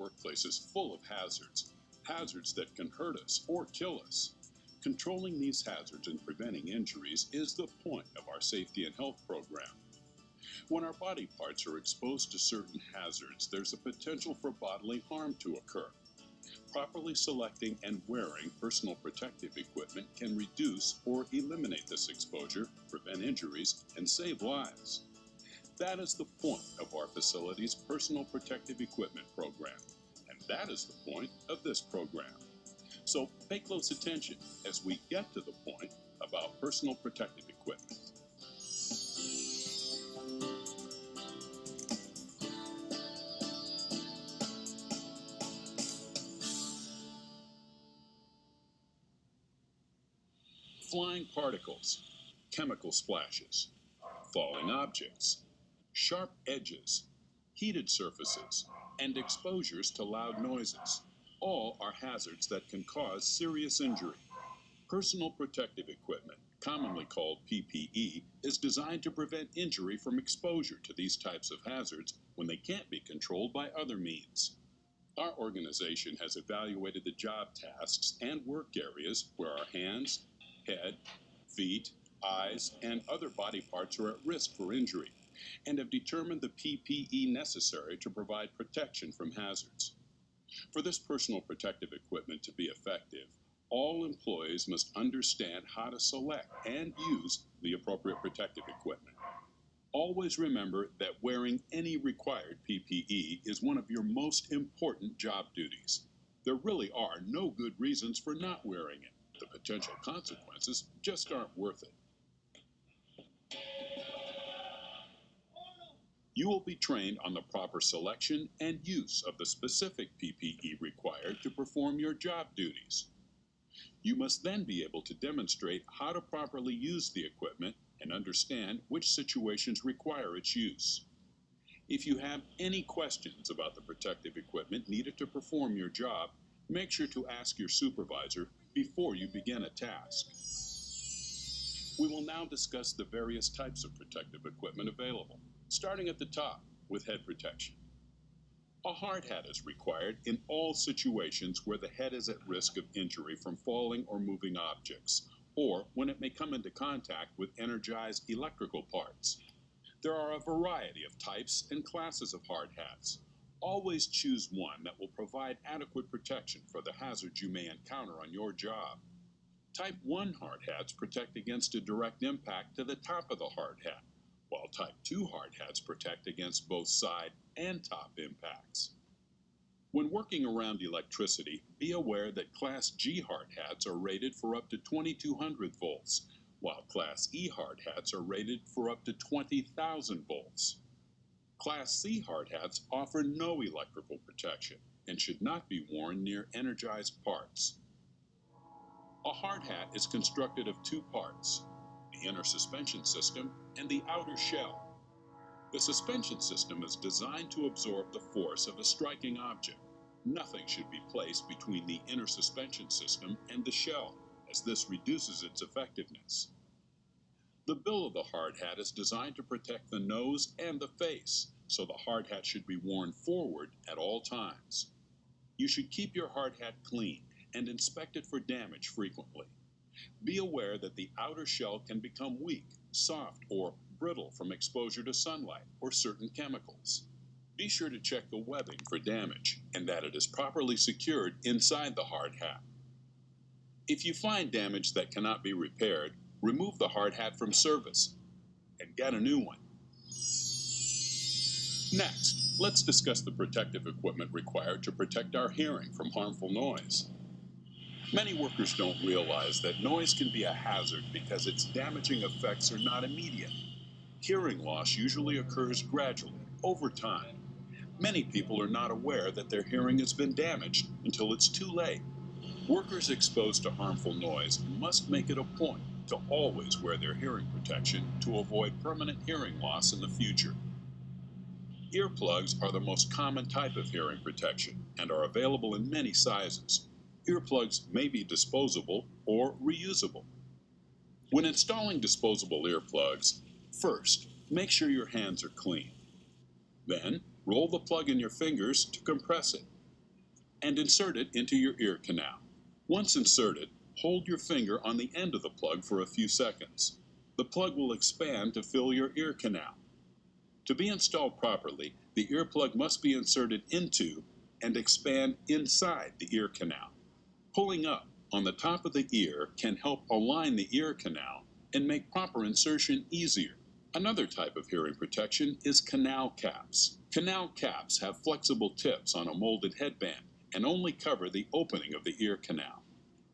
workplace is full of hazards, hazards that can hurt us or kill us. Controlling these hazards and preventing injuries is the point of our safety and health program. When our body parts are exposed to certain hazards, there's a potential for bodily harm to occur. Properly selecting and wearing personal protective equipment can reduce or eliminate this exposure, prevent injuries, and save lives. That is the point of our facility's personal protective equipment program, and that is the point of this program. So pay close attention as we get to the point about personal protective equipment. Flying particles, chemical splashes, falling objects, sharp edges, heated surfaces, and exposures to loud noises. All are hazards that can cause serious injury. Personal protective equipment, commonly called PPE, is designed to prevent injury from exposure to these types of hazards when they can't be controlled by other means. Our organization has evaluated the job tasks and work areas where our hands, head, feet, eyes, and other body parts are at risk for injury, and have determined the PPE necessary to provide protection from hazards. For this personal protective equipment to be effective, all employees must understand how to select and use the appropriate protective equipment. Always remember that wearing any required PPE is one of your most important job duties. There really are no good reasons for not wearing it. The potential consequences just aren't worth it. You will be trained on the proper selection and use of the specific PPE required to perform your job duties. You must then be able to demonstrate how to properly use the equipment and understand which situations require its use. If you have any questions about the protective equipment needed to perform your job, make sure to ask your supervisor before you begin a task. We will now discuss the various types of protective equipment available, starting at the top with head protection. A hard hat is required in all situations where the head is at risk of injury from falling or moving objects, or when it may come into contact with energized electrical parts. There are a variety of types and classes of hard hats. Always choose one that will provide adequate protection for the hazards you may encounter on your job. Type 1 hard hats protect against a direct impact to the top of the hard hat, while Type 2 hard hats protect against both side and top impacts. When working around electricity, be aware that Class G hard hats are rated for up to 2200 volts, while Class E hard hats are rated for up to 20,000 volts. Class C hard hats offer no electrical protection and should not be worn near energized parts. A hard hat is constructed of two parts, the inner suspension system and the outer shell. The suspension system is designed to absorb the force of a striking object. Nothing should be placed between the inner suspension system and the shell, as this reduces its effectiveness. The bill of the hard hat is designed to protect the nose and the face, so the hard hat should be worn forward at all times. You should keep your hard hat clean and inspect it for damage frequently. Be aware that the outer shell can become weak, soft, or brittle from exposure to sunlight or certain chemicals. Be sure to check the webbing for damage and that it is properly secured inside the hard hat. If you find damage that cannot be repaired, remove the hard hat from service and get a new one. Next, let's discuss the protective equipment required to protect our hearing from harmful noise. Many workers don't realize that noise can be a hazard because its damaging effects are not immediate. Hearing loss usually occurs gradually, over time. Many people are not aware that their hearing has been damaged until it's too late. Workers exposed to harmful noise must make it a point to always wear their hearing protection to avoid permanent hearing loss in the future. Earplugs are the most common type of hearing protection and are available in many sizes. Earplugs may be disposable or reusable. When installing disposable earplugs, first, make sure your hands are clean. Then, roll the plug in your fingers to compress it. and insert it into your ear canal. Once inserted, hold your finger on the end of the plug for a few seconds. The plug will expand to fill your ear canal. To be installed properly, the earplug must be inserted into and expand inside the ear canal. Pulling up on the top of the ear can help align the ear canal and make proper insertion easier. Another type of hearing protection is canal caps. Canal caps have flexible tips on a molded headband and only cover the opening of the ear canal.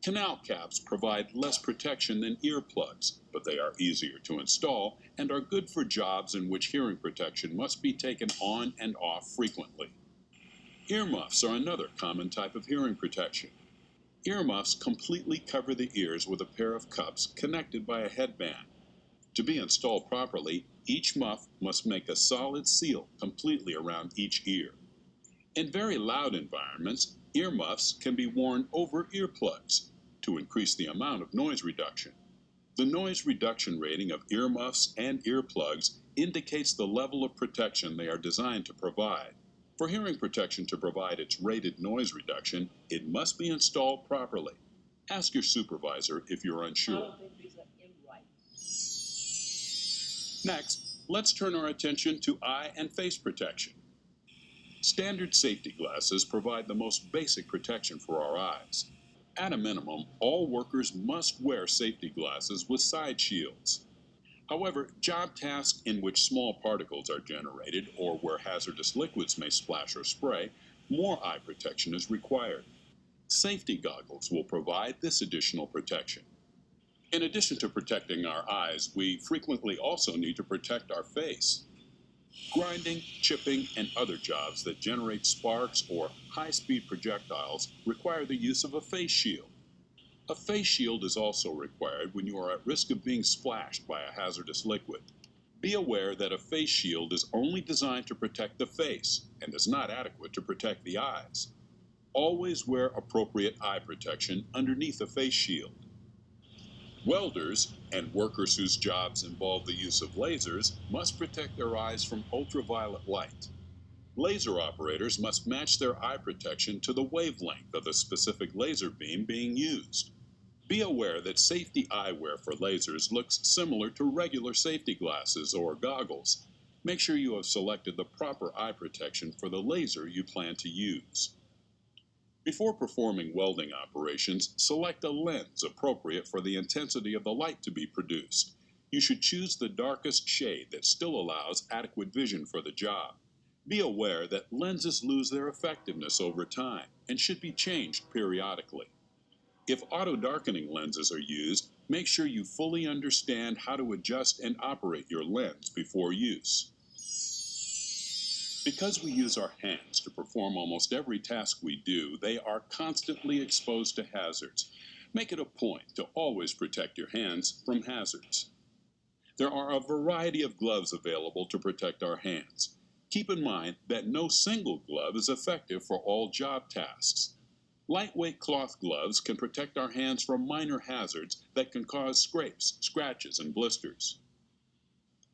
Canal caps provide less protection than earplugs, but they are easier to install and are good for jobs in which hearing protection must be taken on and off frequently. Earmuffs are another common type of hearing protection. Earmuffs completely cover the ears with a pair of cups connected by a headband. To be installed properly, each muff must make a solid seal completely around each ear. In very loud environments, earmuffs can be worn over earplugs to increase the amount of noise reduction. The noise reduction rating of earmuffs and earplugs indicates the level of protection they are designed to provide. For hearing protection to provide its rated noise reduction, it must be installed properly. Ask your supervisor if you're unsure. Next, let's turn our attention to eye and face protection. Standard safety glasses provide the most basic protection for our eyes. At a minimum, all workers must wear safety glasses with side shields. However, job tasks in which small particles are generated or where hazardous liquids may splash or spray, more eye protection is required. Safety goggles will provide this additional protection. In addition to protecting our eyes, we frequently also need to protect our face. Grinding, chipping, and other jobs that generate sparks or high-speed projectiles require the use of a face shield. A face shield is also required when you are at risk of being splashed by a hazardous liquid. Be aware that a face shield is only designed to protect the face and is not adequate to protect the eyes. Always wear appropriate eye protection underneath a face shield. Welders and workers whose jobs involve the use of lasers must protect their eyes from ultraviolet light. Laser operators must match their eye protection to the wavelength of the specific laser beam being used. Be aware that safety eyewear for lasers looks similar to regular safety glasses or goggles. Make sure you have selected the proper eye protection for the laser you plan to use. Before performing welding operations, select a lens appropriate for the intensity of the light to be produced. You should choose the darkest shade that still allows adequate vision for the job. Be aware that lenses lose their effectiveness over time and should be changed periodically. If auto-darkening lenses are used, make sure you fully understand how to adjust and operate your lens before use. Because we use our hands to perform almost every task we do, they are constantly exposed to hazards. Make it a point to always protect your hands from hazards. There are a variety of gloves available to protect our hands. Keep in mind that no single glove is effective for all job tasks. Lightweight cloth gloves can protect our hands from minor hazards that can cause scrapes, scratches, and blisters.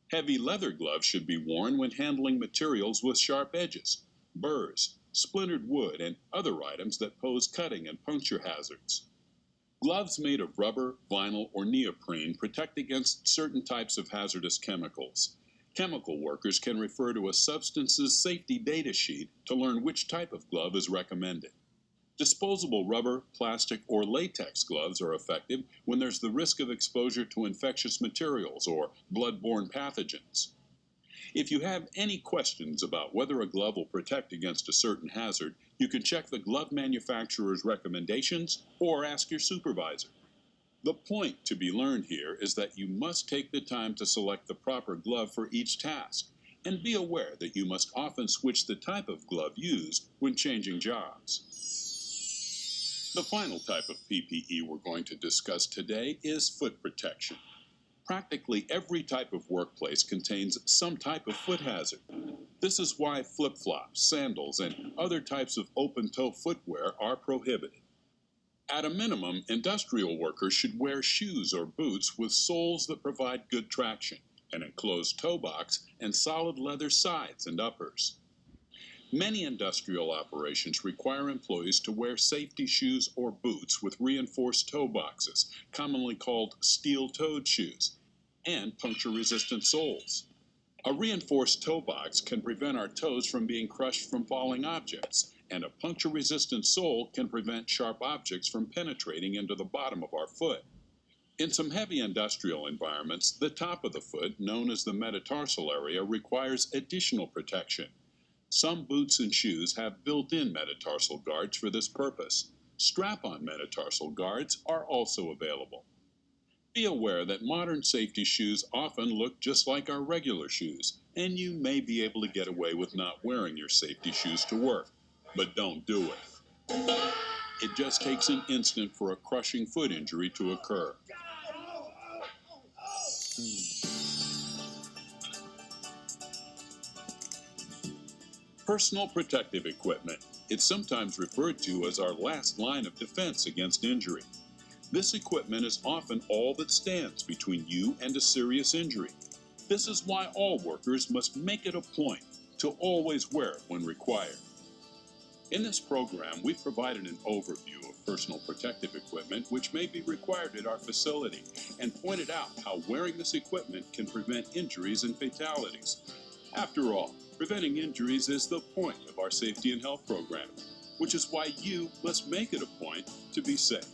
Heavy leather gloves should be worn when handling materials with sharp edges, burrs, splintered wood, and other items that pose cutting and puncture hazards. Gloves made of rubber, vinyl, or neoprene protect against certain types of hazardous chemicals. Chemical workers can refer to a substance's safety data sheet to learn which type of glove is recommended. Disposable rubber, plastic, or latex gloves are effective when there's the risk of exposure to infectious materials or blood-borne pathogens. If you have any questions about whether a glove will protect against a certain hazard, you can check the glove manufacturer's recommendations or ask your supervisor. The point to be learned here is that you must take the time to select the proper glove for each task, and be aware that you must often switch the type of glove used when changing jobs. The final type of PPE we're going to discuss today is foot protection. Practically every type of workplace contains some type of foot hazard. This is why flip-flops, sandals, and other types of open-toe footwear are prohibited. At a minimum, industrial workers should wear shoes or boots with soles that provide good traction, an enclosed toe box, and solid leather sides and uppers. Many industrial operations require employees to wear safety shoes or boots with reinforced toe boxes, commonly called steel-toed shoes, and puncture-resistant soles. A reinforced toe box can prevent our toes from being crushed from falling objects, and a puncture-resistant sole can prevent sharp objects from penetrating into the bottom of our foot. In some heavy industrial environments, the top of the foot, known as the metatarsal area, requires additional protection. Some boots and shoes have built-in metatarsal guards for this purpose. Strap-on metatarsal guards are also available. Be aware that modern safety shoes often look just like our regular shoes, and you may be able to get away with not wearing your safety shoes to work. But don't do it. It just takes an instant for a crushing foot injury to occur. Personal protective equipment. It's sometimes referred to as our last line of defense against injury. This equipment is often all that stands between you and a serious injury. This is why all workers must make it a point to always wear it when required. In this program, we've provided an overview of personal protective equipment which may be required at our facility and pointed out how wearing this equipment can prevent injuries and fatalities. After all, preventing injuries is the point of our safety and health program, which is why you must make it a point to be safe.